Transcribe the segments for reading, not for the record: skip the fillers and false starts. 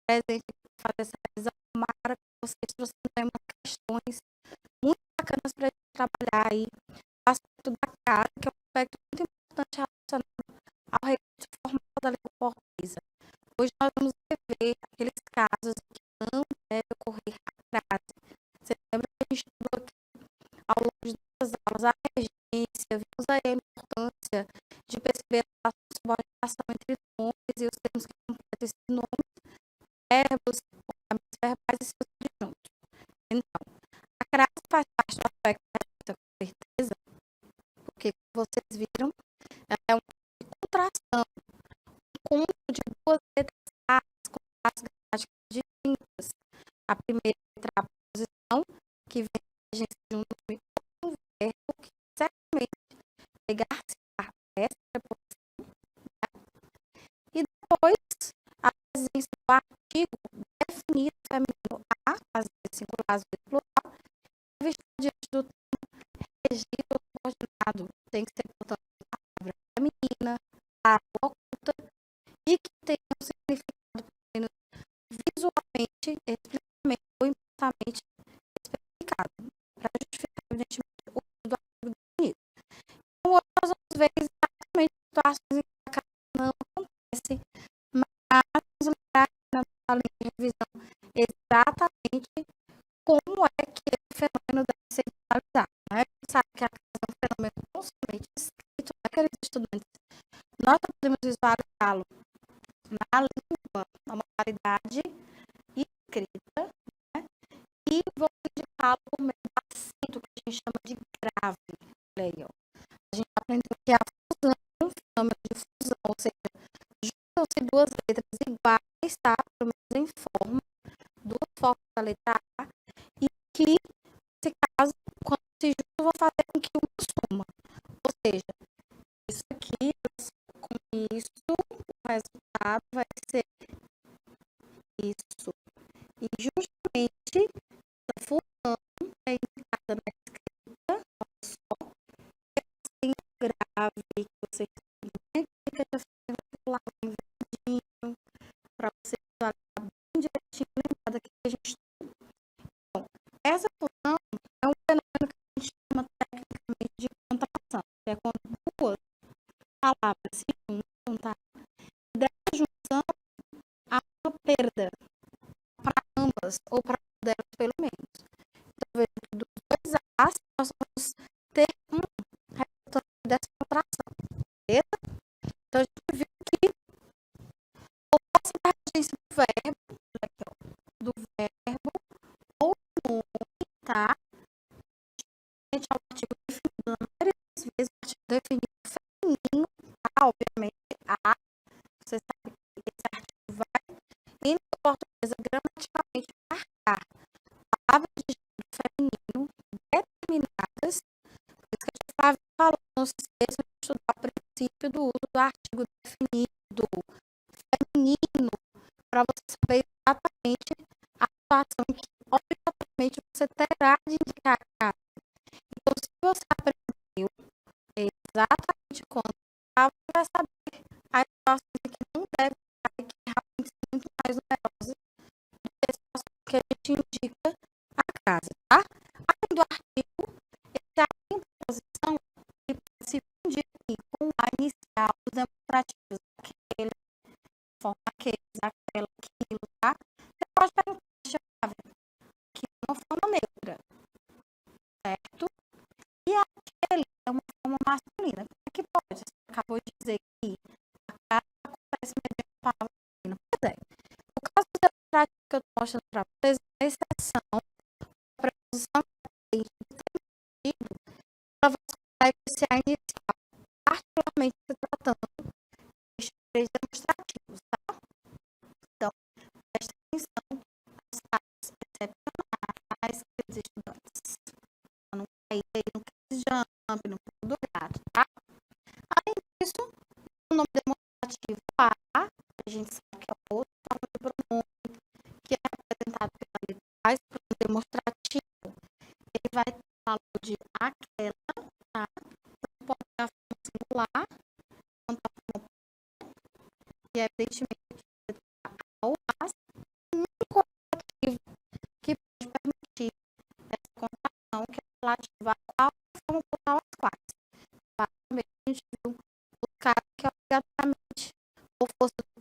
presente para fazer essa revisão. Mara, que vocês trouxeram umas questões muito bacanas para a gente trabalhar aí. O aspecto da casa, que é um aspecto muito importante relacionado ao recurso formal da língua portuguesa. Hoje nós vamos rever aqueles casos que não deve ocorrer a crase. Você lembra que a gente estudou aqui ao longo das aulas a emergência, vimos aí a importância de perceber a subordinação entre nomes e os termos que completam esses nomes, verbos, ornamentos verbais e seus adjuntos. Então, a crase faz parte do aspecto da com certeza, porque, como vocês viram, ela é uma contração, um conjunto de duas letras com classes gramáticas distintas. A primeira letra é a preposição, que vem da agência de um nome ou um verbo, que certamente pegar-se a essa preposição, né? E depois, a presença do artigo definido feminino a, às vezes singular, às vezes plural, deve estar diante do termo regido ou subordinado. Tem que ser, portanto, a palavra feminina, a oculta, e que tenha um significado, pelo menos visualmente, explicitamente ou implicitamente especificado, para justificar, evidentemente, o uso do artigo definido. Então, hoje nós vamos ver exatamente situações em que a crase não acontece, mas vamos lembrar na nossa linha de revisão exatamente como é que esse fenômeno deve ser visualizado, né? A gente sabe que a crase é um fenômeno não somente escrito, né, queridos estudantes? Nós podemos visualizá-lo na língua, na modalidade escrita, né? E vou indicá-lo por meio do acento, que a gente chama de grave. Olha aí, ó. A gente aprendeu que a fusão é um fenômeno de fusão, ou seja, juntam-se duas letras iguais, tá? Pelo menos em forma, duas formas da letra A, e que, nesse caso, quando se juntam, vão fazer com que uma suma. Ou seja, isso aqui, com isso, o resultado vai ser isso. E justamente a fusão é indicada na escrita, olha só, tem grave que você fica lá em verdinho, para você visualizar bem direitinho, lembrar que a gente. Então, essa fusão é um fenômeno que a gente chama tecnicamente de contração, que é quando duas palavras se juntam, tá? E dessa junção há uma perda para ambas, ou para uma delas, pelo menos. Então, veja que dos dois A's, nós vamos ter um resultante dessa contração, beleza? Então, a gente viu que ou essa divergência do verbo, aqui, ó, do verbo, ou do nome, tá? Gente, é o artigo definido, na maioria das vezes, o artigo definido feminino, tá? Obviamente, a, você sabe que esse artigo vai, em português, gramaticalmente marcar palavras de gênero feminino determinadas, por isso que a gente falou, não se esqueça de estudar o princípio do uso do artigo definido feminino, para você saber exatamente a situação em que, obrigatoriamente, você terá de indicar a casa. Então, se você aprendeu exatamente quando você vai saber as situações em que não deve estar e que realmente são muito mais numerosas do que as situações que a gente indica a casa, tá? Além do artigo, esse artigo em preposição, ele pode se fundir aqui com a inicial, os demonstrativos, aquele, forma aqueles, aquela, aquilo, tá? Você pode perguntar, chave, que é uma forma neutra, certo? E aquele é uma forma masculina. Como é que pode? Você acabou de dizer que a casa acontece mediante a palavra masculina. Pois é. No caso da prática que eu estou mostrando para vocês, a exceção, a preposição que tem sentido, ela vai escutar esse a inicial, particularmente se tratando destes três demonstrativos, tá? Então, presta atenção aos casos excepcionais, queridos estudantes. Para não cair aí no case jump, no pulo do gato, tá? Além disso, o nome demonstrativo A, a gente sabe que é outra forma de pronome, que é representado pela letra A, esse pronome demonstrativo, ele vai ter o valor de aquela, tá? Então, pode ter a forma singular, quanto a forma, e evidentemente ao as, relativa a qual forma plural as quais. Também a gente viu os casos que obrigatoriamente ou força do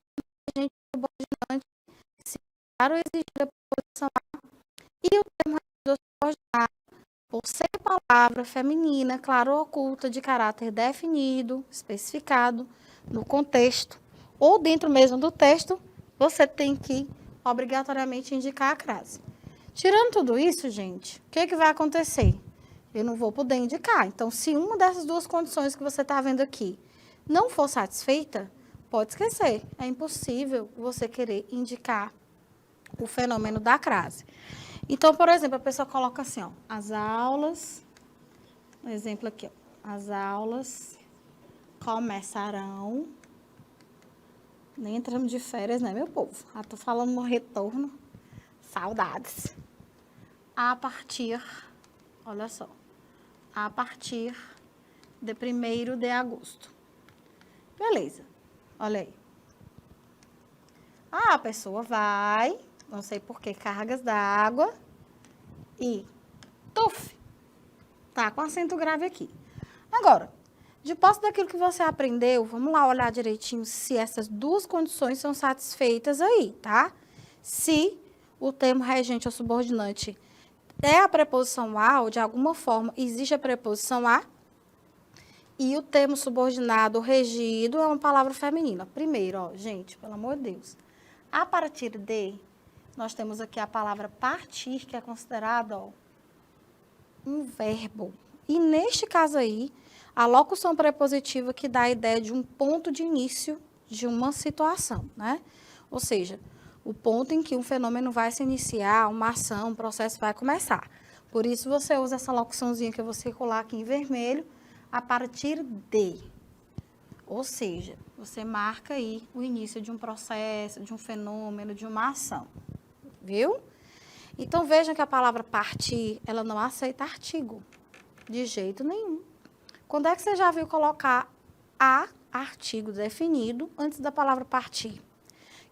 agente subordinante se para exigir a preposição a e o termo subordinado por ser palavra feminina, claro ou oculta, de caráter definido, especificado no contexto ou dentro mesmo do texto, você tem que obrigatoriamente indicar a crase. Tirando tudo isso, gente, o que vai acontecer? Eu não vou poder indicar. Então, se uma dessas duas condições que você está vendo aqui não for satisfeita, pode esquecer. É impossível você querer indicar o fenômeno da crase. Então, por exemplo, a pessoa coloca assim, ó, as aulas, um exemplo aqui, ó, as aulas começarão, nem entramos de férias, né, meu povo? Já tô falando no retorno, saudades. A partir, olha só, a partir de 1º de agosto. Beleza, olha aí. A pessoa vai, não sei por que, cargas d'água e tuf, tá com acento grave aqui. Agora, de posse daquilo que você aprendeu, vamos lá olhar direitinho se essas duas condições são satisfeitas aí, tá? Se o termo regente ou subordinante é a preposição a, ou de alguma forma existe a preposição a, e o termo subordinado ou regido é uma palavra feminina. Primeiro, ó, gente, pelo amor de Deus, a partir de, nós temos aqui a palavra partir, que é considerada, ó, um verbo. E neste caso aí, a locução prepositiva que dá a ideia de um ponto de início de uma situação, né? Ou seja, o ponto em que um fenômeno vai se iniciar, uma ação, um processo vai começar. Por isso, você usa essa locuçãozinha que eu vou circular aqui em vermelho, a partir de. Ou seja, você marca aí o início de um processo, de um fenômeno, de uma ação. Viu? Então, vejam que a palavra partir, ela não aceita artigo. De jeito nenhum. Quando é que você já viu colocar a artigo definido antes da palavra partir?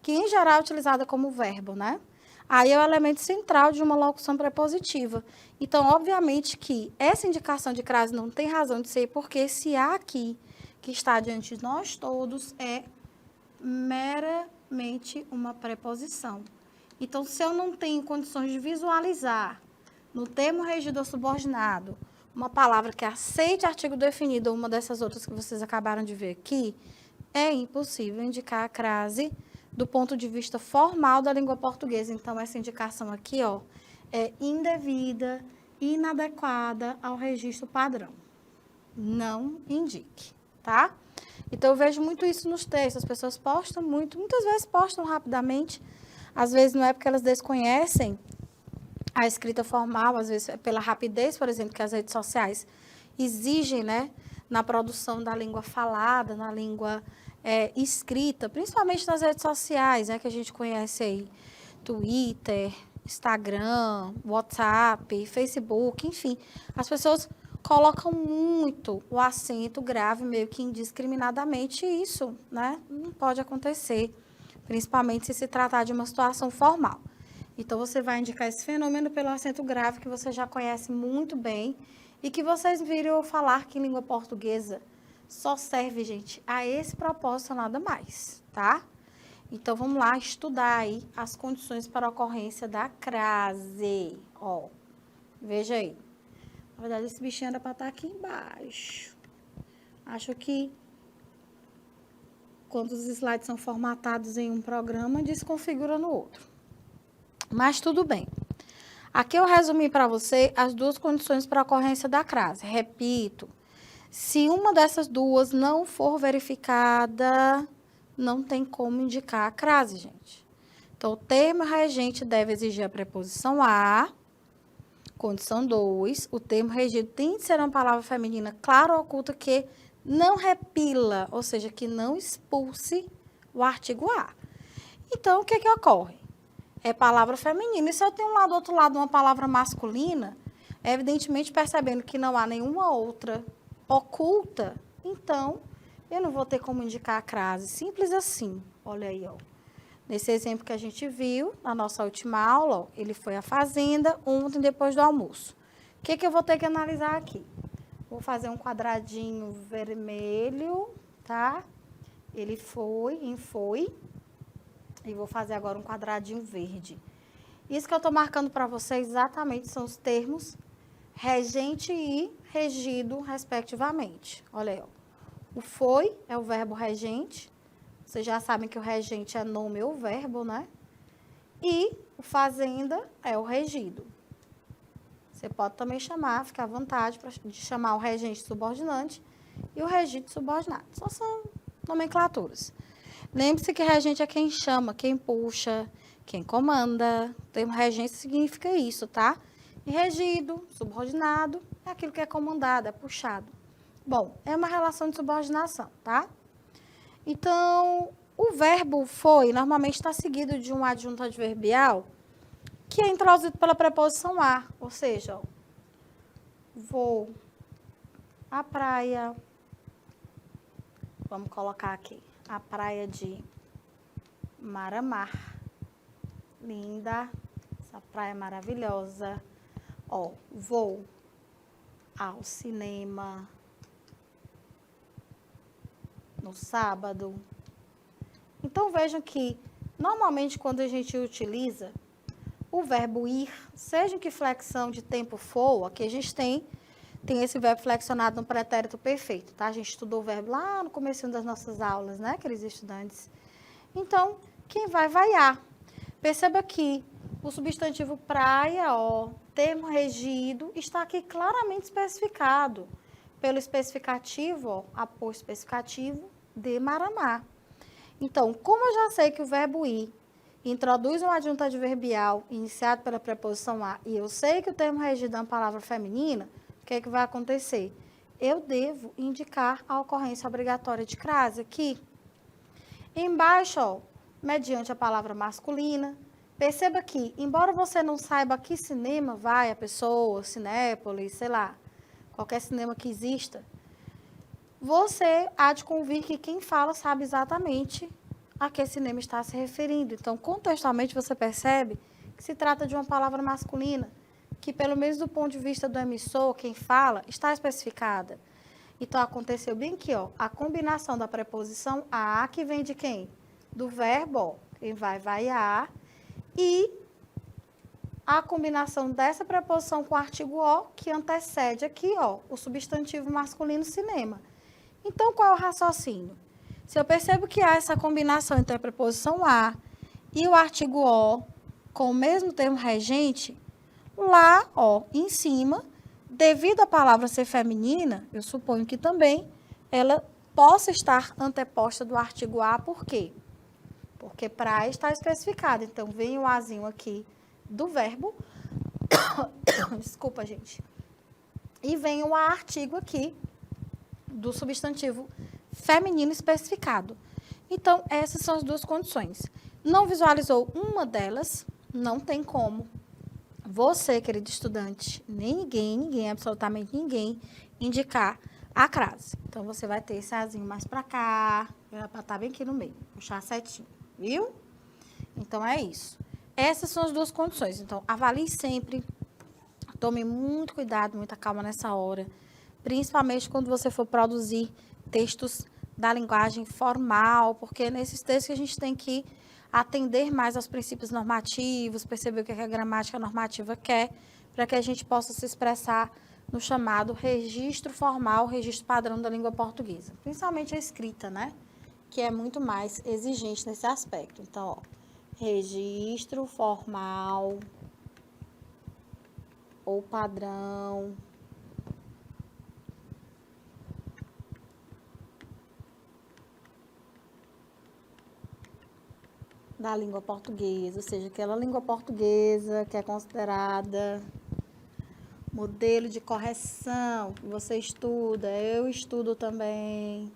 Que, em geral, é utilizada como verbo, né? Aí é o elemento central de uma locução prepositiva. Então, obviamente que essa indicação de crase não tem razão de ser, porque esse a aqui, que está diante de nós todos, é meramente uma preposição. Então, se eu não tenho condições de visualizar no termo regido ou subordinado uma palavra que aceite artigo definido ou uma dessas outras que vocês acabaram de ver aqui, é impossível indicar a crase do ponto de vista formal da língua portuguesa. Então, essa indicação aqui, ó, é indevida, inadequada ao registro padrão. Não indique, tá? Então, eu vejo muito isso nos textos. As pessoas postam muito, muitas vezes postam rapidamente. Às vezes, não é porque elas desconhecem a escrita formal, às vezes pela rapidez, por exemplo, que as redes sociais exigem, né, na produção da língua falada, na língua escrita, principalmente nas redes sociais, né, que a gente conhece aí, Twitter, Instagram, WhatsApp, Facebook, enfim. As pessoas colocam muito o acento grave, meio que indiscriminadamente, e isso, né, não pode acontecer, principalmente se tratar de uma situação formal. Então, você vai indicar esse fenômeno pelo acento grave, que você já conhece muito bem, e que vocês viram falar que em língua portuguesa só serve, gente, a esse propósito, nada mais, tá? Então, vamos lá estudar aí as condições para a ocorrência da crase. Ó, veja aí. Na verdade, esse bichinho era para estar aqui embaixo. Acho que quando os slides são formatados em um programa, desconfigura no outro. Mas tudo bem. Aqui eu resumi para você as duas condições para a ocorrência da crase. Repito, se uma dessas duas não for verificada, não tem como indicar a crase, gente. Então, o termo regente deve exigir a preposição a. Condição 2, o termo regido tem de ser uma palavra feminina clara ou oculta que não repila, ou seja, que não expulse o artigo a. Então, o que ocorre? É palavra feminina. E se eu tenho lá do outro lado uma palavra masculina, evidentemente percebendo que não há nenhuma outra oculta, então eu não vou ter como indicar a crase. Simples assim. Olha aí, ó. Nesse exemplo que a gente viu na nossa última aula, ó, ele foi à fazenda ontem depois do almoço. O que eu vou ter que analisar aqui? Vou fazer um quadradinho vermelho, tá? Ele foi, e vou fazer agora um quadradinho verde. Isso que eu estou marcando para vocês exatamente são os termos regente e regido, respectivamente. Olha aí, ó. O foi é o verbo regente. Vocês já sabem que o regente é nome ou verbo, né? E o fazenda é o regido. Você pode também chamar, fica à vontade de chamar o regente subordinante e o regido subordinado. Só são nomenclaturas. Lembre-se que regente é quem chama, quem puxa, quem comanda. O termo regente significa isso, tá? E regido, subordinado, é aquilo que é comandado, é puxado. Bom, é uma relação de subordinação, tá? Então, o verbo foi normalmente está seguido de um adjunto adverbial que é introduzido pela preposição a, ou seja, ó, vou à praia, vamos colocar aqui, a praia de Maramar, linda, essa praia maravilhosa, ó, vou ao cinema no sábado. Então, vejam que, normalmente, quando a gente utiliza o verbo ir, seja em que flexão de tempo for, aqui a gente tem esse verbo flexionado no pretérito perfeito, tá? A gente estudou o verbo lá no começo das nossas aulas, né, queridos estudantes? Então, quem vai, vaiar. Perceba que o substantivo praia, ó, termo regido, está aqui claramente especificado pelo especificativo, ó, aposto especificativo de Maramá. Então, como eu já sei que o verbo ir introduz um adjunto adverbial iniciado pela preposição a, e eu sei que o termo regido é uma palavra feminina, o que é que vai acontecer? Eu devo indicar a ocorrência obrigatória de crase aqui. Embaixo, ó, mediante a palavra masculina. Perceba que, embora você não saiba que cinema vai a pessoa, Cinépolis, sei lá, qualquer cinema que exista, você há de convir que quem fala sabe exatamente a que cinema está se referindo. Então, contextualmente, você percebe que se trata de uma palavra masculina, que, pelo menos do ponto de vista do emissor, quem fala, está especificada. Então, aconteceu bem aqui, ó, a combinação da preposição a, que vem de quem? Do verbo, ó, quem vai a, e a combinação dessa preposição com o artigo o, que antecede aqui, ó, o substantivo masculino cinema. Então, qual é o raciocínio? Se eu percebo que há essa combinação entre a preposição a e o artigo o com o mesmo termo regente, lá, ó, em cima, devido à palavra ser feminina, eu suponho que também ela possa estar anteposta do artigo a, por quê? Porque praia está especificado. Então, vem o azinho aqui do verbo, desculpa, gente, e vem o artigo aqui do substantivo feminino especificado. Então, essas são as duas condições. Não visualizou uma delas, não tem como você, querido estudante, nem ninguém, absolutamente ninguém, indicar a crase. Então, você vai ter esse azinho mais para cá, para estar bem aqui no meio, puxar a setinha, viu? Então, é isso. Essas são as duas condições. Então, avalie sempre, tome muito cuidado, muita calma nessa hora, principalmente quando você for produzir textos da linguagem formal, porque nesses textos que a gente tem que atender mais aos princípios normativos, perceber o que a gramática normativa quer, para que a gente possa se expressar no chamado registro formal, registro padrão da língua portuguesa. Principalmente a escrita, né? Que é muito mais exigente nesse aspecto. Então, ó, registro formal ou padrão da língua portuguesa, ou seja, aquela língua portuguesa que é considerada modelo de correção, que você estuda, eu estudo também,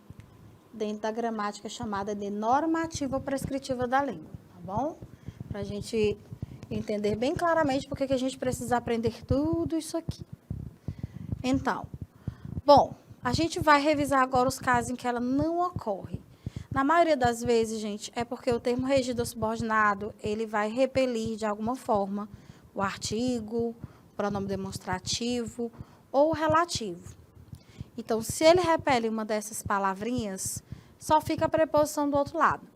dentro da gramática chamada de normativa prescritiva da língua, tá bom? Para a gente entender bem claramente porque que a gente precisa aprender tudo isso aqui. Então, bom, a gente vai revisar agora os casos em que ela não ocorre. Na maioria das vezes, gente, é porque o termo regido ou subordinado, ele vai repelir de alguma forma o artigo, pronome demonstrativo ou relativo. Então, se ele repele uma dessas palavrinhas, só fica a preposição do outro lado.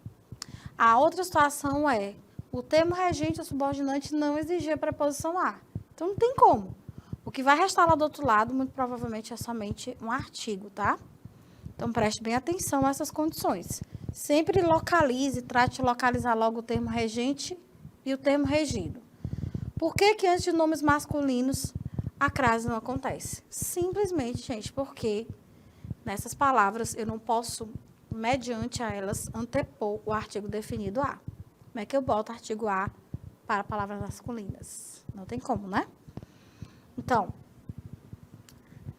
A outra situação é, o termo regente ou subordinante não exigia a preposição a. Então, não tem como. O que vai restar lá do outro lado, muito provavelmente, é somente um artigo, tá? Então, preste bem atenção a essas condições. Sempre localize, trate de localizar logo o termo regente e o termo regido. Por que que antes de nomes masculinos a crase não acontece? Simplesmente, gente, porque nessas palavras eu não posso, mediante a elas, antepor o artigo definido a. Como é que eu boto artigo a para palavras masculinas? Não tem como, né? Então,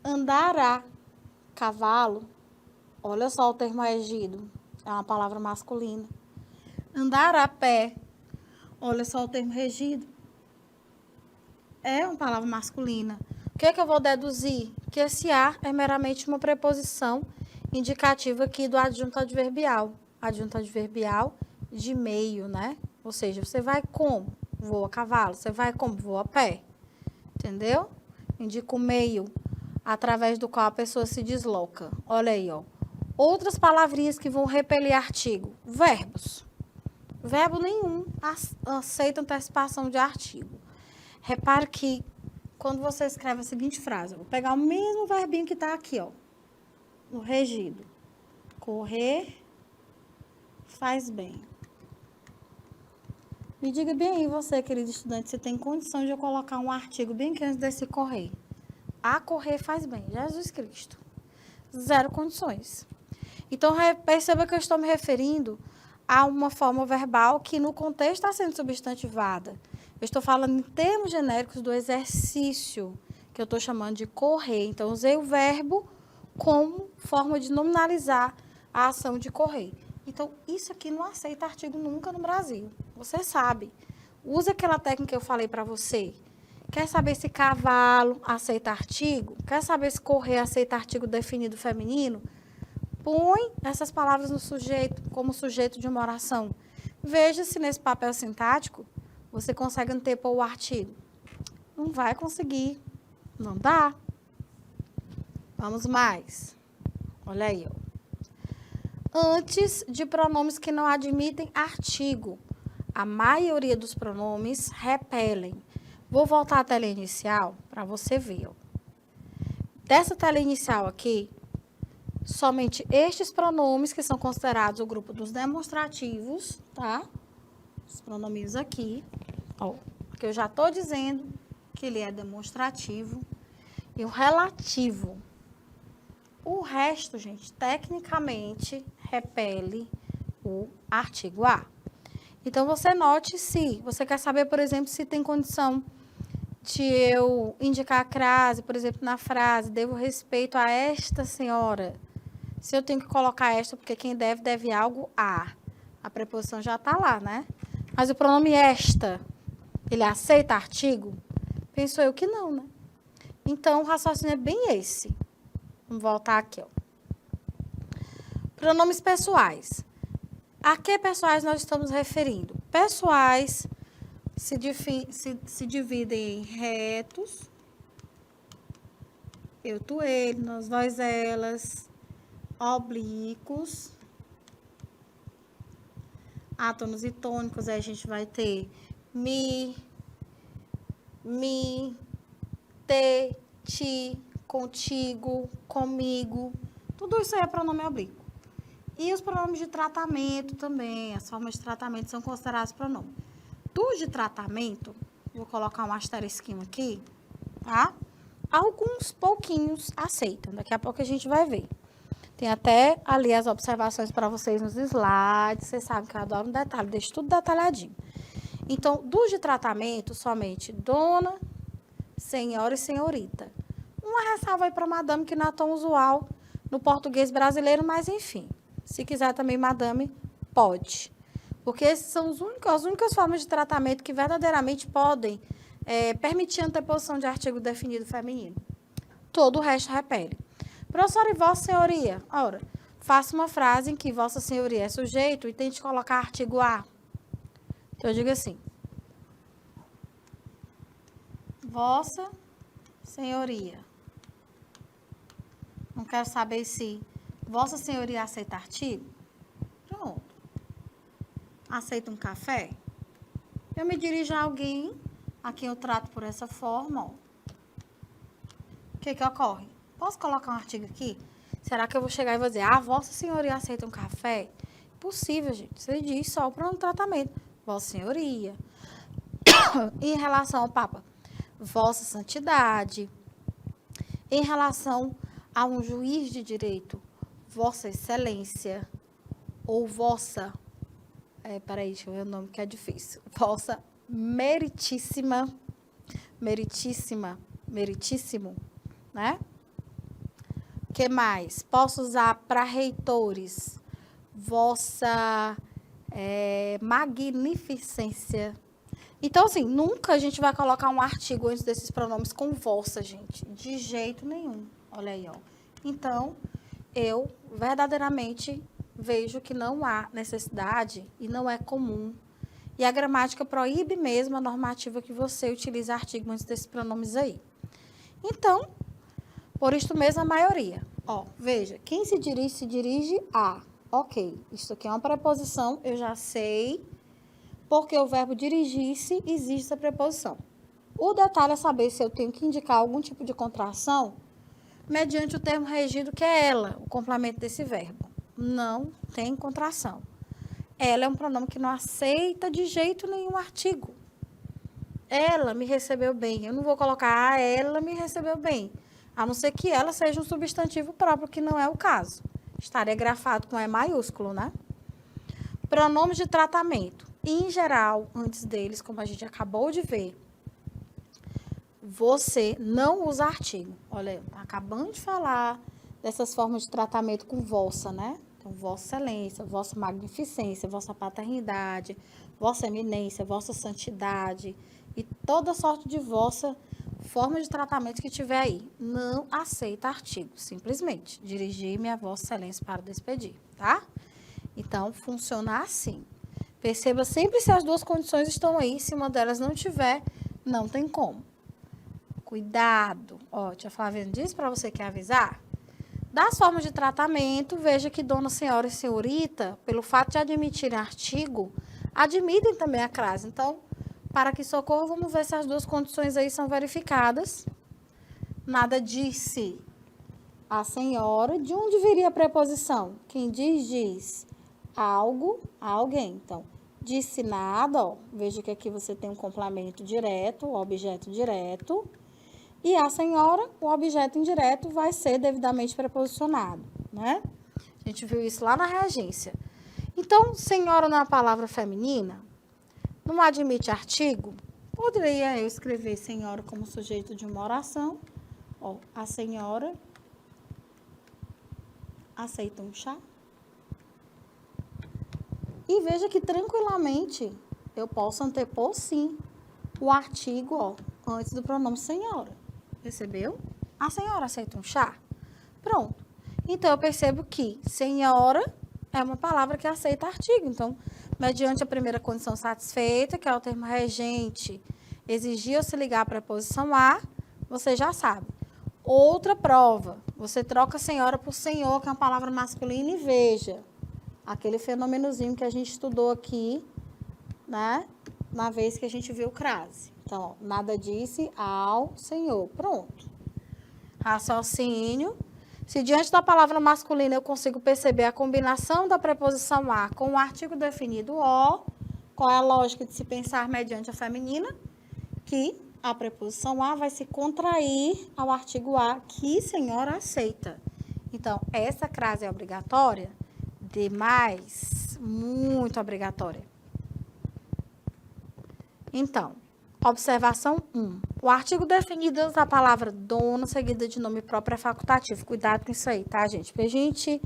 andar a cavalo, olha só o termo regido, é uma palavra masculina. Andar a pé, olha só o termo regido, é uma palavra masculina. O que é que eu vou deduzir? Que esse a é meramente uma preposição indicativa aqui do adjunto adverbial. Adjunto adverbial de meio, né? Ou seja, você vai como? Voa a cavalo. Você vai como? Voa a pé. Entendeu? Indica o meio através do qual a pessoa se desloca. Olha aí, ó. Outras palavrinhas que vão repelir artigo. Verbos. Verbo nenhum aceita antecipação de artigo. Repare que quando você escreve a seguinte frase, eu vou pegar o mesmo verbinho que está aqui, ó, no regido. Correr faz bem. Me diga bem aí, você, querido estudante, se tem condição de eu colocar um artigo bem que antes desse correr. A correr faz bem. Jesus Cristo. Zero condições. Então, perceba que eu estou me referindo a uma forma verbal que no contexto está sendo substantivada. Eu estou falando em termos genéricos do exercício, que eu estou chamando de correr. Então, usei o verbo como forma de nominalizar a ação de correr. Então, isso aqui não aceita artigo nunca no Brasil. Você sabe. Usa aquela técnica que eu falei para você. Quer saber se cavalo aceita artigo? Quer saber se correr aceita artigo definido feminino? Põe essas palavras no sujeito, como sujeito de uma oração. Veja se nesse papel sintático você consegue antepor o artigo. Não vai conseguir. Não dá. Vamos mais. Olha aí, ó. Antes de pronomes que não admitem artigo, a maioria dos pronomes repelem. Vou voltar à tela inicial para você ver, ó. Dessa tela inicial aqui, somente estes pronomes que são considerados o grupo dos demonstrativos, tá? Os pronominhos aqui, ó, que eu já estou dizendo que ele é demonstrativo, e o relativo. O resto, gente, tecnicamente, repele o artigo a. Então, você note se você quer saber, por exemplo, se tem condição de eu indicar a crase, por exemplo, na frase, devo respeito a esta senhora. Se eu tenho que colocar esta, porque quem deve algo a. A preposição já está lá, né? Mas o pronome esta, ele aceita artigo? Penso eu que não, né? Então, o raciocínio é bem esse. Vamos voltar aqui, ó. Pronomes pessoais. A que pessoais nós estamos referindo? Pessoais se dividem em retos, eu, tu, ele, nós, vós, elas, oblíquos, átonos e tônicos, aí a gente vai ter mi, te, ti, contigo, comigo, tudo isso aí é pronome oblíquo. E os pronomes de tratamento também, as formas de tratamento são considerados pronomes. Dos de tratamento, vou colocar um asterisquinho aqui, tá? Alguns pouquinhos aceitam, daqui a pouco a gente vai ver. Tem até ali as observações para vocês nos slides, vocês sabem que eu adoro um detalhe, deixo tudo detalhadinho. Então, dos de tratamento, somente dona, senhora e senhorita. Uma ressalva aí para madame, que não é tão usual no português brasileiro, mas enfim. Se quiser também madame, pode. Porque essas são as únicas formas de tratamento que verdadeiramente podem permitir a anteposição de artigo definido feminino. Todo o resto repele. Professora, e vossa senhoria? Ora, faça uma frase em que vossa senhoria é sujeito e tente colocar artigo a. Então, eu digo assim. Vossa senhoria. Não quero saber se Vossa Senhoria aceita artigo. Pronto. Aceita um café? Eu me dirijo a alguém a quem eu trato por essa forma. Ó. O que ocorre? Posso colocar um artigo aqui? Será que eu vou chegar e vou dizer, Vossa Senhoria aceita um café? Impossível, gente. Você diz só o pronome de tratamento. Vossa Senhoria. Em relação ao Papa, Vossa Santidade. Em relação a um juiz de direito, Vossa Excelência. Ou Vossa... peraí, deixa eu ver o nome que é difícil. Vossa Meritíssima. Meritíssimo, né? O que mais? Posso usar para reitores, Vossa Magnificência. Então, assim, nunca a gente vai colocar um artigo antes desses pronomes com vossa, gente. De jeito nenhum. Olha aí, ó. Então, eu verdadeiramente vejo que não há necessidade e não é comum. E a gramática proíbe mesmo a normativa que você utilize artigo antes desses pronomes aí. Então, por isto mesmo, a maioria. Ó, veja, quem se dirige a. Ok, isso aqui é uma preposição, eu já sei, porque o verbo dirigir-se exige essa preposição. O detalhe é saber se eu tenho que indicar algum tipo de contração mediante o termo regido, que é ela, o complemento desse verbo. Não tem contração. Ela é um pronome que não aceita de jeito nenhum artigo. Ela me recebeu bem. Eu não vou colocar ela me recebeu bem. A não ser que ela seja um substantivo próprio, que não é o caso. Estaria grafado com E maiúsculo, né? Pronomes de tratamento. Em geral, antes deles, como a gente acabou de ver, você não usa artigo. Olha, acabando de falar dessas formas de tratamento com vossa, né? Então, Vossa Excelência, Vossa Magnificência, Vossa Paternidade, Vossa Eminência, Vossa Santidade e toda sorte de vossa forma de tratamento que tiver aí. Não aceita artigo, simplesmente. Dirigir-me a Vossa Excelência para despedir, tá? Então, funciona assim. Perceba sempre se as duas condições estão aí. Se uma delas não tiver, não tem como. Cuidado. Ó, tia Flaviana disse para você que avisar. Das formas de tratamento, veja que dona, senhora e senhorita, pelo fato de admitirem artigo, admitem também a crase. Então, para que socorro, vamos ver se as duas condições aí são verificadas. Nada disse a senhora. De onde viria a preposição? Quem diz algo a alguém. Então, disse nada, ó. Veja que aqui você tem um complemento direto, o objeto direto. E a senhora, o objeto indireto, vai ser devidamente preposicionado, né? A gente viu isso lá na regência. Então, senhora não é uma palavra feminina? Não admite artigo? Poderia eu escrever senhora como sujeito de uma oração. Ó, a senhora aceita um chá? E veja que tranquilamente eu posso antepor, sim, o artigo, ó, antes do pronome senhora. Percebeu? A senhora aceita um chá? Pronto. Então, eu percebo que senhora é uma palavra que aceita artigo. Então, mediante a primeira condição satisfeita, que é o termo regente, exigir ou se ligar à preposição a, você já sabe. Outra prova, você troca senhora por senhor, que é uma palavra masculina, e veja, aquele fenômenozinho que a gente estudou aqui, né, na vez que a gente viu o crase. Então, ó, nada disse ao senhor. Pronto. Raciocínio. Se diante da palavra masculina eu consigo perceber a combinação da preposição a com o artigo definido o, qual é a lógica de se pensar mediante a feminina? Que a preposição a vai se contrair ao artigo a, que senhora aceita. Então, essa crase é obrigatória? Demais. Muito obrigatória. Então, observação 1. O artigo definido da palavra dona, seguida de nome próprio, é facultativo. Cuidado com isso aí, tá, gente? Porque a gente,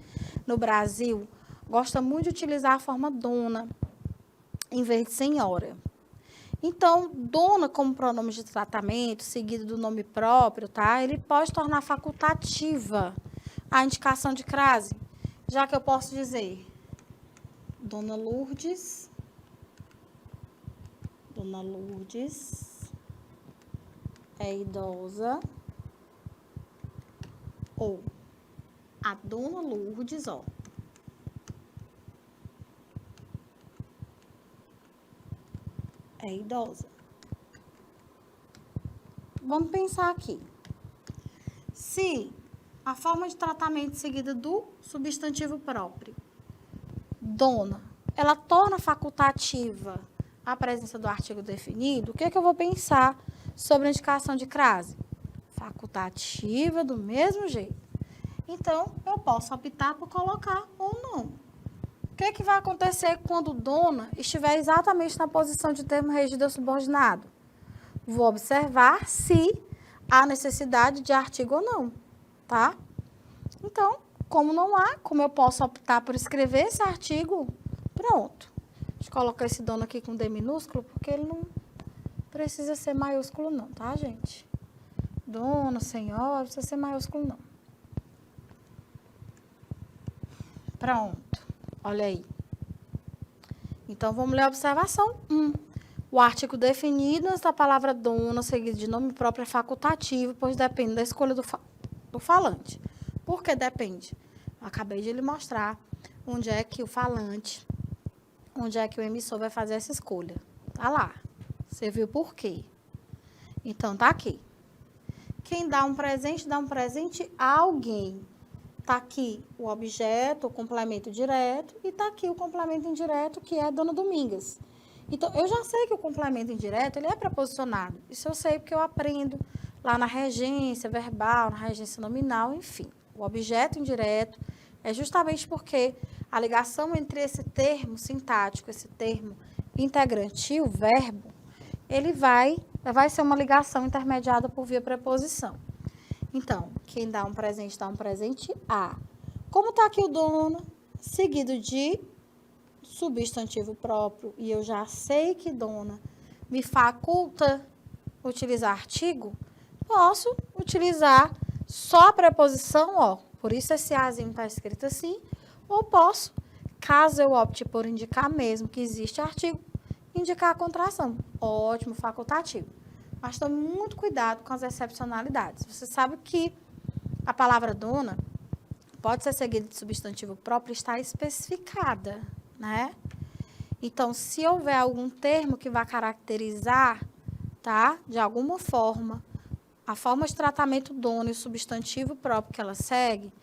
no Brasil, gosta muito de utilizar a forma dona em vez de senhora. Então, dona como pronome de tratamento, seguido do nome próprio, tá? Ele pode tornar facultativa a indicação de crase, já que eu posso dizer Dona Lourdes é idosa Ou a dona Lourdes, ó, é idosa. Vamos pensar aqui. Se a forma de tratamento seguida do substantivo próprio, dona, ela torna facultativa a presença do artigo definido, o que é que eu vou pensar sobre a indicação de crase? Facultativa do mesmo jeito. Então, eu posso optar por colocar ou não. O que é que vai acontecer quando dona estiver exatamente na posição de termo regido subordinado? Vou observar se há necessidade de artigo ou não, tá? Então, como não há, como eu posso optar por escrever esse artigo, pronto. Deixa eu colocar esse dono aqui com D minúsculo, porque ele não precisa ser maiúsculo não, tá, gente? Dona, senhora, não precisa ser maiúsculo não. Pronto, olha aí. Então, vamos ler a observação 1. O artigo definido antes da palavra dona, seguido de nome próprio, é facultativo, pois depende da escolha do falante. Por que depende? Eu acabei de lhe mostrar onde é que o falante, onde é que o emissor vai fazer essa escolha. Tá lá. Você viu por quê? Então, tá aqui. Quem dá um presente a alguém. Tá aqui o objeto, o complemento direto, e tá aqui o complemento indireto, que é Dona Domingas. Então, eu já sei que o complemento indireto, ele é preposicionado. Isso eu sei porque eu aprendo lá na regência verbal, na regência nominal, enfim. O objeto indireto é justamente porque a ligação entre esse termo sintático, esse termo integrante e o verbo, ele vai ser uma ligação intermediada por via preposição. Então, quem dá um presente a. Como está aqui o dono, seguido de substantivo próprio, e eu já sei que dona me faculta utilizar artigo, posso utilizar só a preposição, ó, por isso esse azinho está escrito assim, ou posso, caso eu opte por indicar mesmo que existe artigo, indicar a contração. Ótimo, facultativo. Mas tome muito cuidado com as excepcionalidades. Você sabe que a palavra dona pode ser seguida de substantivo próprio e está especificada, né? Então, se houver algum termo que vá caracterizar, tá? De alguma forma, a forma de tratamento dona e o substantivo próprio que ela segue,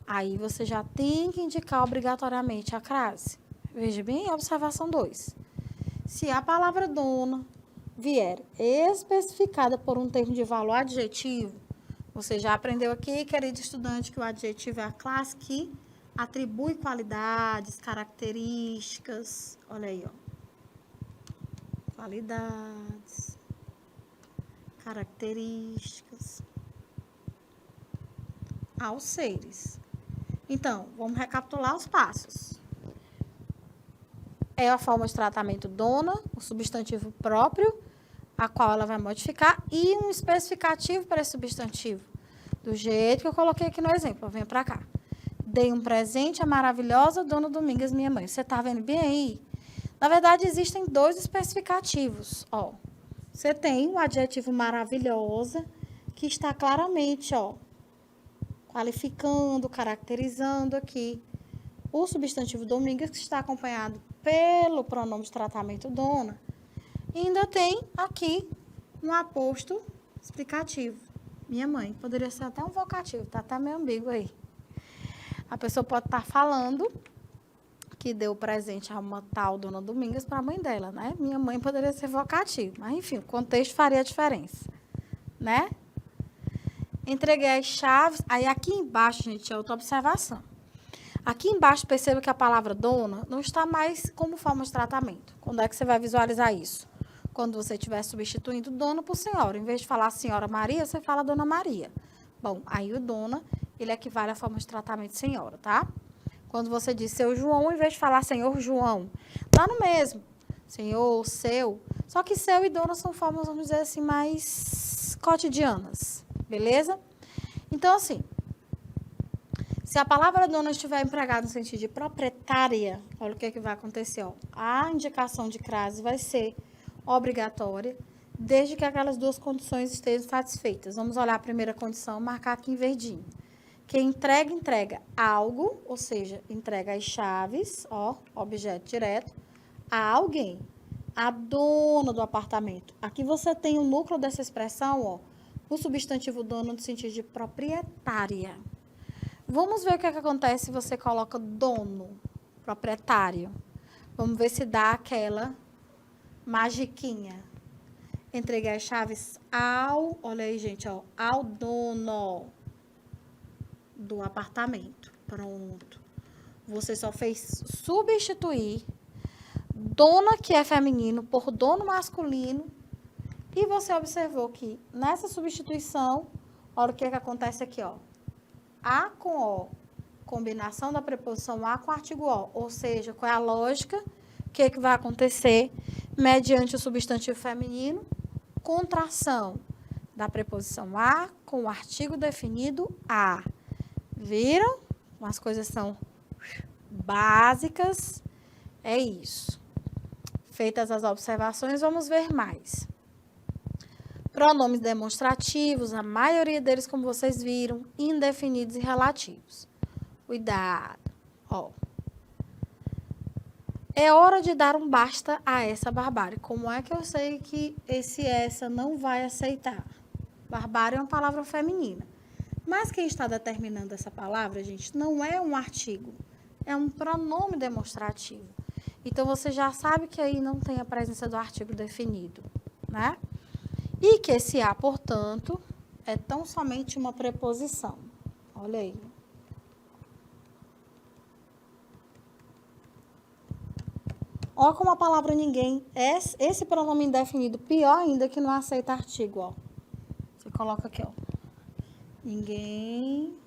aí você já tem que indicar obrigatoriamente a crase. Veja bem, observação 2. Se a palavra dona vier especificada por um termo de valor adjetivo, você já aprendeu aqui, querido estudante, que o adjetivo é a classe que atribui qualidades, características, olha aí, ó. Qualidades, características aos seres. Então, vamos recapitular os passos. É a forma de tratamento dona, o substantivo próprio, a qual ela vai modificar, e um especificativo para esse substantivo, do jeito que eu coloquei aqui no exemplo. Venha para cá. Dei um presente à maravilhosa Dona Domingas, minha mãe. Você está vendo bem aí? Na verdade, existem 2 especificativos. Ó, você tem o adjetivo maravilhosa, que está claramente, ó, qualificando, caracterizando aqui o substantivo Domingas, que está acompanhado pelo pronome de tratamento dona. E ainda tem aqui um aposto explicativo. Minha mãe. Poderia ser até um vocativo, tá até meio ambíguo aí. A pessoa pode estar falando que deu presente a uma tal Dona Domingas para a mãe dela, né? Minha mãe poderia ser vocativo, mas enfim, o contexto faria a diferença, né? Entreguei as chaves. Aí aqui embaixo, gente, é outra observação. Aqui embaixo, perceba que a palavra dona não está mais como forma de tratamento. Quando é que você vai visualizar isso? Quando você estiver substituindo dona por senhora. Em vez de falar senhora Maria, você fala dona Maria. Bom, aí o dona, ele equivale à forma de tratamento senhora, tá? Quando você diz seu João, em vez de falar senhor João, dá no mesmo. Senhor, seu. Só que seu e dona são formas, vamos dizer assim, mais cotidianas. Beleza? Então, assim, se a palavra dona estiver empregada no sentido de proprietária, olha o que, vai acontecer. Ó. A indicação de crase vai ser obrigatória, desde que aquelas 2 condições estejam satisfeitas. Vamos olhar a primeira condição, marcar aqui em verdinho. Quem entrega, entrega algo, ou seja, entrega as chaves, ó, objeto direto, a alguém, a dona do apartamento. Aqui você tem o núcleo dessa expressão, ó, o substantivo dono no sentido de proprietária. Vamos ver o que acontece se você coloca dono, proprietário. Vamos ver se dá aquela magiquinha. Entreguei as chaves ao, olha aí, gente, ó, ao dono do apartamento. Pronto. Você só fez substituir dona, que é feminino, por dono masculino. E você observou que nessa substituição, olha o que acontece aqui, ó. A com O, combinação da preposição a com o artigo O. Ou seja, qual é a lógica? O que vai acontecer mediante o substantivo feminino? Contração da preposição a com o artigo definido a. Viram? As coisas são básicas. É isso. Feitas as observações, vamos ver mais. Pronomes demonstrativos, a maioria deles, como vocês viram, indefinidos e relativos. Cuidado. Ó. É hora de dar um basta a essa barbárie. Como é que eu sei que essa não vai aceitar? Barbárie é uma palavra feminina. Mas quem está determinando essa palavra, gente, não é um artigo. É um pronome demonstrativo. Então, você já sabe que aí não tem a presença do artigo definido, né? E que esse a, portanto, é tão somente uma preposição. Olha aí. Olha como a palavra ninguém, esse pronome indefinido, pior ainda que não aceita artigo, ó. Você coloca aqui, ó. Ninguém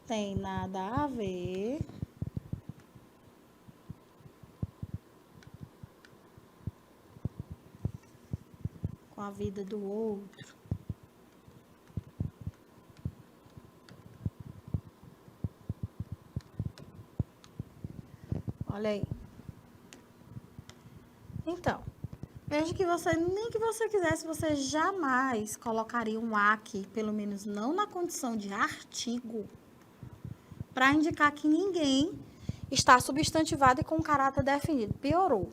tem nada a ver com a vida do outro. Olha aí. Então, veja que você, nem que você quisesse, você jamais colocaria um a aqui, pelo menos não na condição de artigo, para indicar que ninguém está substantivado e com caráter definido. Piorou.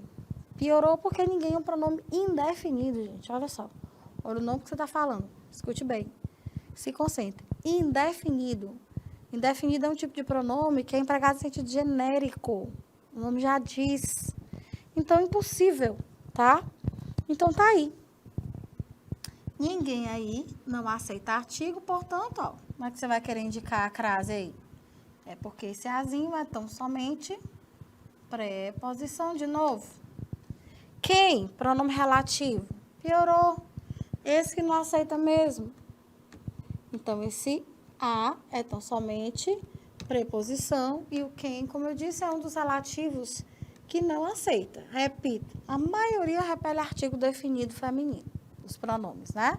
Piorou porque ninguém é um pronome indefinido, gente. Olha só. Olha o nome que você está falando. Escute bem. Se concentre. Indefinido. Indefinido é um tipo de pronome que é empregado em sentido genérico. O nome já diz. Então, é impossível, tá? Então, tá aí. Ninguém aí não aceita artigo, portanto, ó, como é que você vai querer indicar a crase aí? É porque esse azinho é tão somente preposição de novo. Quem? Pronome relativo. Piorou. Esse que não aceita mesmo. Então, esse a é tão somente preposição e o quem, como eu disse, é um dos relativos que não aceita. Repito, a maioria repele artigo definido feminino, os pronomes, né?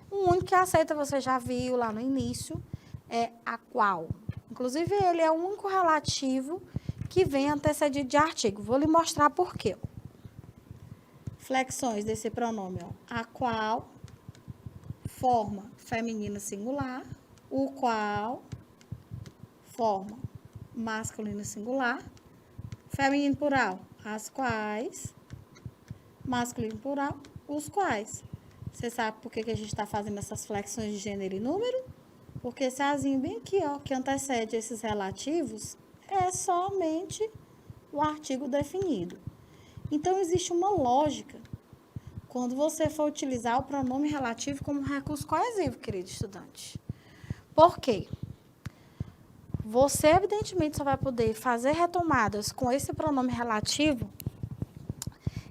O único que aceita, você já viu lá no início, é a qual. Inclusive, ele é o único relativo que vem antecedido de artigo. Vou lhe mostrar por quê. Flexões desse pronome, ó. A qual, forma feminina singular, o qual, forma masculina singular, feminino plural, as quais, masculino plural, os quais. Você sabe por que a gente está fazendo essas flexões de gênero e número? Porque esse azinho bem aqui, ó, que antecede esses relativos, é somente o artigo definido. Então, existe uma lógica quando você for utilizar o pronome relativo como recurso coesivo, querido estudante. Por quê? Você, evidentemente, só vai poder fazer retomadas com esse pronome relativo.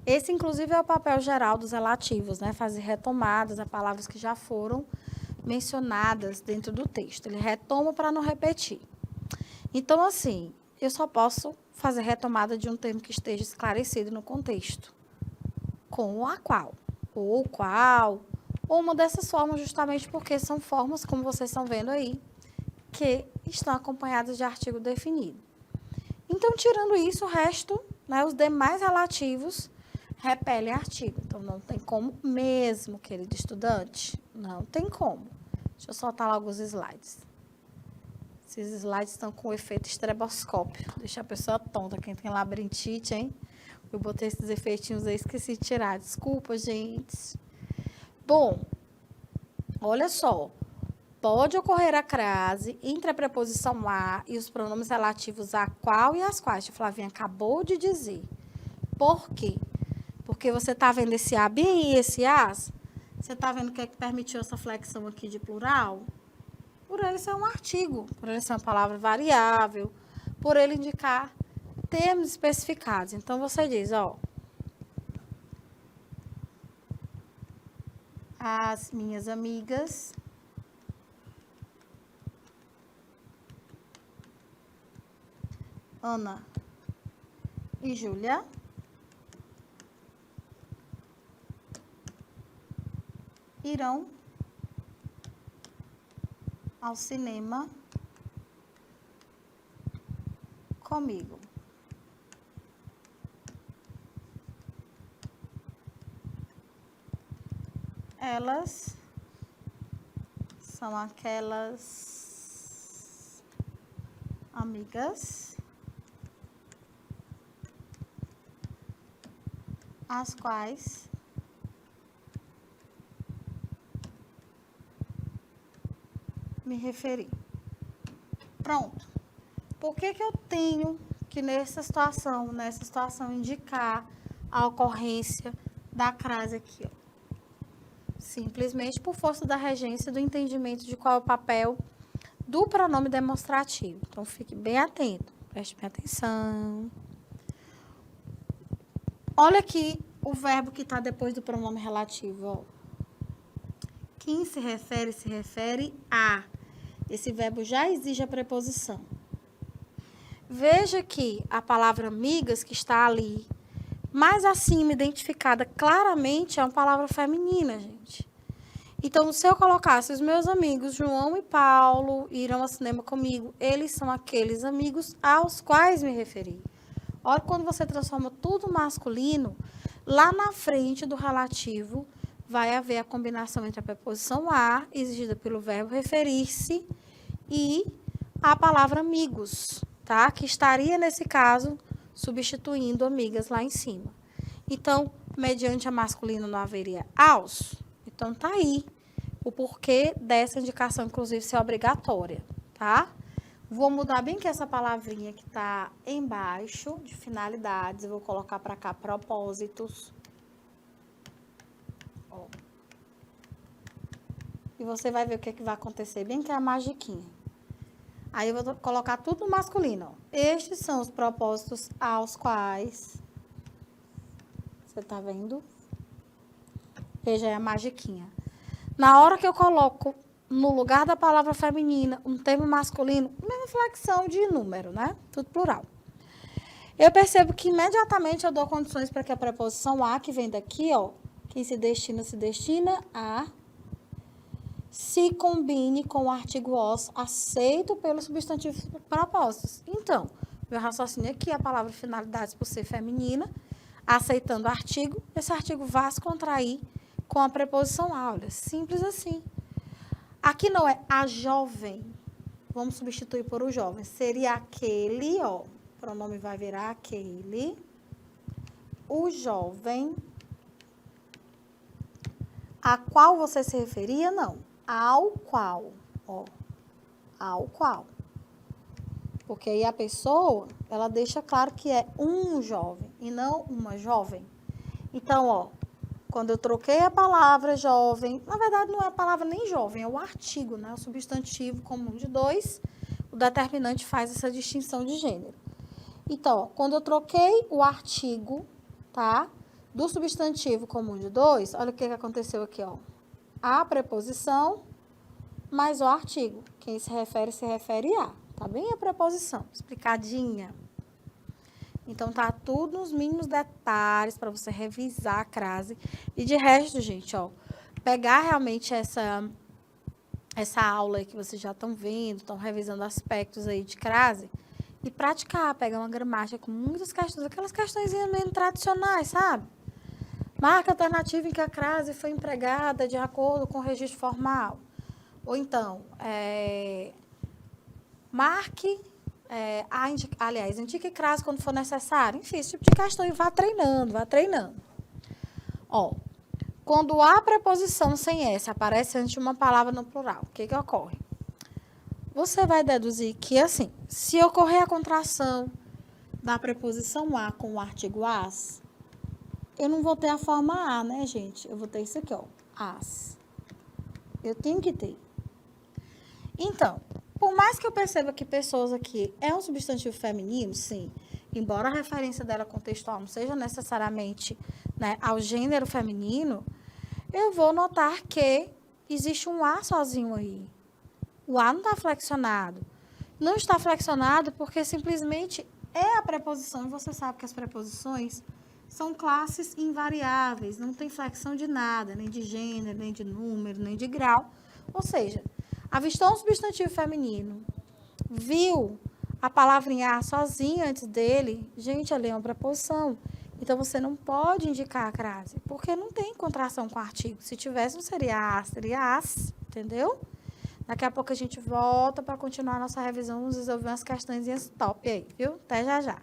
Esse, inclusive, é o papel geral dos relativos, né? Fazer retomadas a palavras que já foram mencionadas dentro do texto. Ele retoma para não repetir. Então, assim, eu só posso fazer retomada de um termo que esteja esclarecido no contexto, com o a qual, ou uma dessas formas, justamente porque são formas, como vocês estão vendo aí, que estão acompanhadas de artigo definido. Então, tirando isso, o resto, né, os demais relativos, repelem artigo. Então, não tem como mesmo, querido estudante, Não tem como. Deixa eu soltar logo os slides. Esses slides estão com efeito estroboscópio. Deixa a pessoa tonta. Quem tem labirintite, hein? Eu botei esses efeitinhos aí, esqueci de tirar. Desculpa, gente. Bom, olha só. Pode ocorrer a crase entre a preposição a e os pronomes relativos a qual e as quais. A Flavinha acabou de dizer. Por quê? Porque você está vendo esse a bem e esse as? Você está vendo o que é que permitiu essa flexão aqui de plural? Por ele ser um artigo, por ele ser uma palavra variável, por ele indicar termos especificados. Então, você diz, ó, as minhas amigas Ana e Júlia irão ao cinema comigo. Elas são aquelas amigas às quais me referi. Pronto. Por que eu tenho que nessa situação, indicar a ocorrência da crase aqui, ó? Simplesmente por força da regência do entendimento de qual é o papel do pronome demonstrativo. Então, fique bem atento, preste bem atenção. Olha aqui o verbo que está depois do pronome relativo, ó. Quem se refere a. Esse verbo já exige a preposição. Veja que a palavra amigas, que está ali, mais acima, identificada claramente, é uma palavra feminina, gente. Então, se eu colocasse os meus amigos João e Paulo irão ao cinema comigo, eles são aqueles amigos aos quais me referi. Olha, quando você transforma tudo masculino, lá na frente do relativo, vai haver a combinação entre a preposição a, exigida pelo verbo referir-se, e a palavra amigos, tá? Que estaria, nesse caso, substituindo amigas lá em cima. Então, mediante a masculino não haveria aos. Então, tá aí o porquê dessa indicação, inclusive, ser obrigatória, tá? Vou mudar bem que essa palavrinha que tá embaixo, de finalidades, eu vou colocar para cá propósitos. Ó. E você vai ver o que, vai acontecer, bem que é a magiquinha. Aí, eu vou colocar tudo no masculino, ó. Estes são os propósitos aos quais... Você tá vendo? Veja aí a magiquinha. Na hora que eu coloco no lugar da palavra feminina um termo masculino, mesma flexão de número, né? Tudo plural. Eu percebo que imediatamente eu dou condições para que a preposição a, que vem daqui, ó, quem se destina a, se combine com o artigo os aceito pelos substantivos propostos. Então, meu raciocínio aqui, a palavra finalidades por ser feminina, aceitando o artigo, esse artigo vai se contrair com a preposição a, olha, simples assim. Aqui não é a jovem, vamos substituir por o jovem, seria aquele, ó, o pronome vai virar aquele, o jovem, a qual você se referia, não, ao qual, ó, ao qual. Porque aí a pessoa, ela deixa claro que é um jovem e não uma jovem. Então, ó, quando eu troquei a palavra jovem, na verdade não é a palavra nem jovem, é o artigo, né? O substantivo comum de dois, o determinante faz essa distinção de gênero. Então, ó, quando eu troquei o artigo, tá? Do substantivo comum de dois, olha o que aconteceu aqui, ó. A preposição mais o artigo. Quem se refere a. Tá bem a preposição, explicadinha. Então, tá tudo nos mínimos detalhes para você revisar a crase. E de resto, gente, ó, pegar realmente essa aula aí que vocês já estão vendo, estão revisando aspectos aí de crase, e praticar, pegar uma gramática com muitas questões, aquelas questões meio tradicionais, sabe? Marque a alternativa em que a crase foi empregada de acordo com o registro formal. Ou então, marque, indique crase quando for necessário. Enfim, esse tipo de questão e vá treinando, vá treinando. Ó, quando a preposição sem S aparece antes de uma palavra no plural, o que que ocorre? Você vai deduzir que, assim, se ocorrer a contração da preposição a com o artigo as, eu não vou ter a forma a, né, gente? Eu vou ter isso aqui, ó, as. Eu tenho que ter. Então, por mais que eu perceba que pessoas aqui é um substantivo feminino, sim, embora a referência dela contextual não seja necessariamente, né, ao gênero feminino, eu vou notar que existe um A sozinho aí. O A não está flexionado. Não está flexionado porque simplesmente é a preposição. E você sabe que as preposições são classes invariáveis. Não tem flexão de nada, nem de gênero, nem de número, nem de grau. Ou seja, avistou um substantivo feminino, viu a palavra em A sozinha antes dele, gente, ali é uma preposição. Então, você não pode indicar a crase, porque não tem contração com o artigo. Se tivesse, não seria a, seria as, entendeu? Daqui a pouco a gente volta para continuar a nossa revisão, vamos resolver umas questões top aí, viu? Até já já.